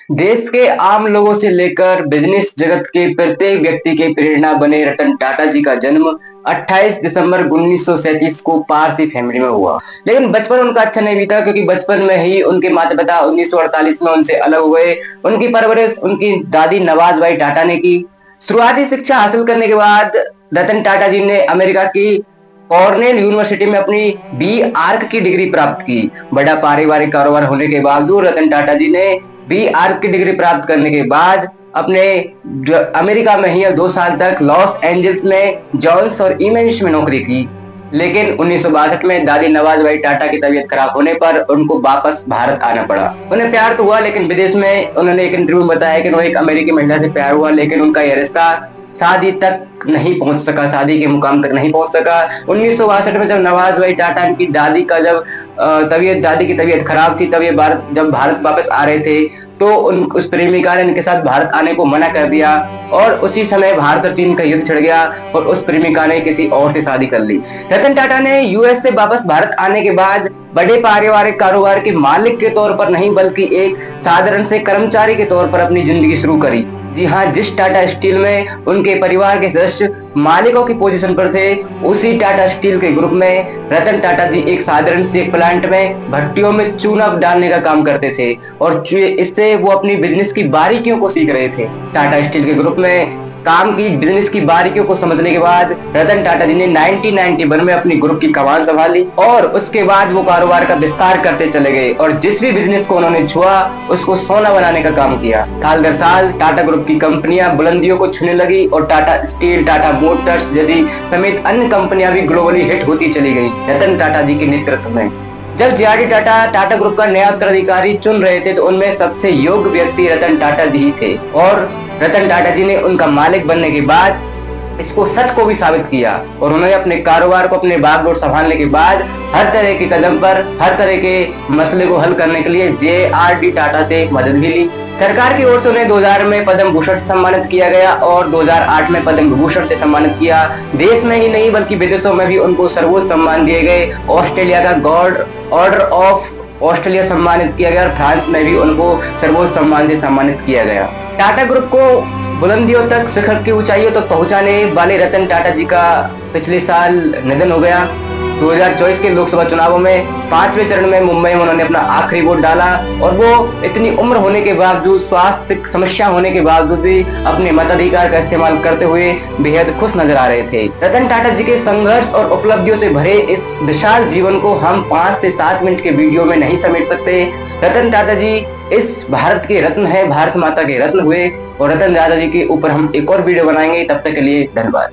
देश के आम लोगों से लेकर बिजनेस जगत के प्रत्येक व्यक्ति के प्रेरणा बने रतन टाटा जी का जन्म 28 दिसंबर 1937 को पारसी फैमिली में हुआ। लेकिन बचपन उनका अच्छा नहीं बीता, क्योंकि बचपन में ही उनके माता पिता 1948 में उनसे अलग हुए। उनकी परवरिश उनकी दादी नवाज भाई टाटा ने की। शुरुआती शिक्षा हासिल करने के बाद रतन टाटा जी ने अमेरिका की कॉर्नेल यूनिवर्सिटी में अपनी बी आर्क की डिग्री प्राप्त की। बड़ा पारिवारिक कारोबार होने के बावजूद रतन टाटा जी ने बी आर्क की डिग्री प्राप्त करने के बाद अपने अमेरिका में ही 2 साल तक लॉस एंजल्स में जॉन्स और इमेंस में नौकरी की। लेकिन 1962 में दादी नवाज भाई टाटा की तबीयत खराब होने पर उनको वापस भारत आना पड़ा। उन्हें प्यार तो हुआ, लेकिन विदेश में उन्होंने एक इंटरव्यू में बताया कि उन्हें एक अमेरिकी महिला से प्यार हुआ, लेकिन उनका यह रिश्ता शादी तक नहीं पहुंच सका, शादी के मुकाम तक नहीं पहुंच सका। 1962 में जब नवाज भाई टाटा की दादी का जब दादी की तबीयत खराब थी, तब ये जब भारत वापस आ रहे थे, तो उस प्रेमिका ने इनके साथ भारत आने को मना कर दिया। और उसी समय भारत और चीन का युद्ध छिड़ गया और उस प्रेमिका ने किसी और से शादी कर ली। रतन टाटा ने यूएस से वापस भारत आने के बाद बड़े पारिवारिक कारोबार के मालिक के तौर पर नहीं, बल्कि एक साधारण से कर्मचारी के तौर पर अपनी जिंदगी शुरू करी। जी हाँ, जिस टाटा स्टील में उनके परिवार के सदस्य मालिकों की पोजीशन पर थे, उसी टाटा स्टील के ग्रुप में रतन टाटा जी एक साधारण से प्लांट में भट्टियों में चूना डालने का काम करते थे और इससे वो अपनी बिजनेस की बारीकियों को सीख रहे थे। टाटा स्टील के ग्रुप में काम की बिजनेस की बारीकियों को समझने के बाद रतन टाटा जी ने 1991 में अपनी ग्रुप की कमान संभाली और उसके बाद वो कारोबार का विस्तार करते चले गए और जिस भी बिजनेस को उन्होंने छुआ उसको सोना बनाने का काम किया। साल दर साल टाटा ग्रुप की कंपनियां बुलंदियों को छूने लगी और टाटा स्टील, टाटा मोटर्स जैसी समेत अन्य कंपनियां भी ग्लोबली हिट होती चली गई रतन टाटा जी के नेतृत्व में। जब जे.आर.डी. टाटा टाटा ग्रुप का नया उत्तराधिकारी चुन रहे थे, तो उनमें सबसे योग्य व्यक्ति रतन टाटा जी ही थे और रतन टाटा जी ने उनका मालिक बनने के बाद इसको सच को भी साबित किया और उन्होंने अपने कारोबार को अपने बागडोर संभालने के बाद हर तरह के कदम पर हर तरह के मसले को हल करने के लिए जे.आर.डी. टाटा से मदद भी ली। सरकार की ओर से उन्हें 2000 में पद्म भूषण से सम्मानित किया गया और 2008 में पद्म विभूषण से सम्मानित किया। देश में ही नहीं बल्कि विदेशों में भी उनको सर्वोच्च सम्मान दिए गए। ऑस्ट्रेलिया का गॉड ऑर्डर ऑफ ऑस्ट्रेलिया सम्मानित किया गया और फ्रांस में भी उनको सर्वोच्च सम्मान से सम्मानित किया गया। टाटा ग्रुप को बुलंदियों तक, शिखर की ऊंचाइयों तक पहुंचाने वाले रतन टाटा जी का पिछले साल निधन हो गया। 2024 के लोकसभा चुनावों में 5वें चरण में मुंबई में उन्होंने अपना आखिरी वोट डाला और वो इतनी उम्र होने के बावजूद, स्वास्थ्य समस्या होने के बावजूद भी अपने मताधिकार का इस्तेमाल करते हुए बेहद खुश नजर आ रहे थे। रतन टाटा जी के संघर्ष और उपलब्धियों से भरे इस विशाल जीवन को हम 5 से 7 मिनट के वीडियो में नहीं समेट सकते। रतन टाटा जी इस भारत के रत्न है, भारत माता के रत्न हुए और रतन टाटा जी के ऊपर हम एक और वीडियो बनाएंगे। तब तक के लिए धन्यवाद।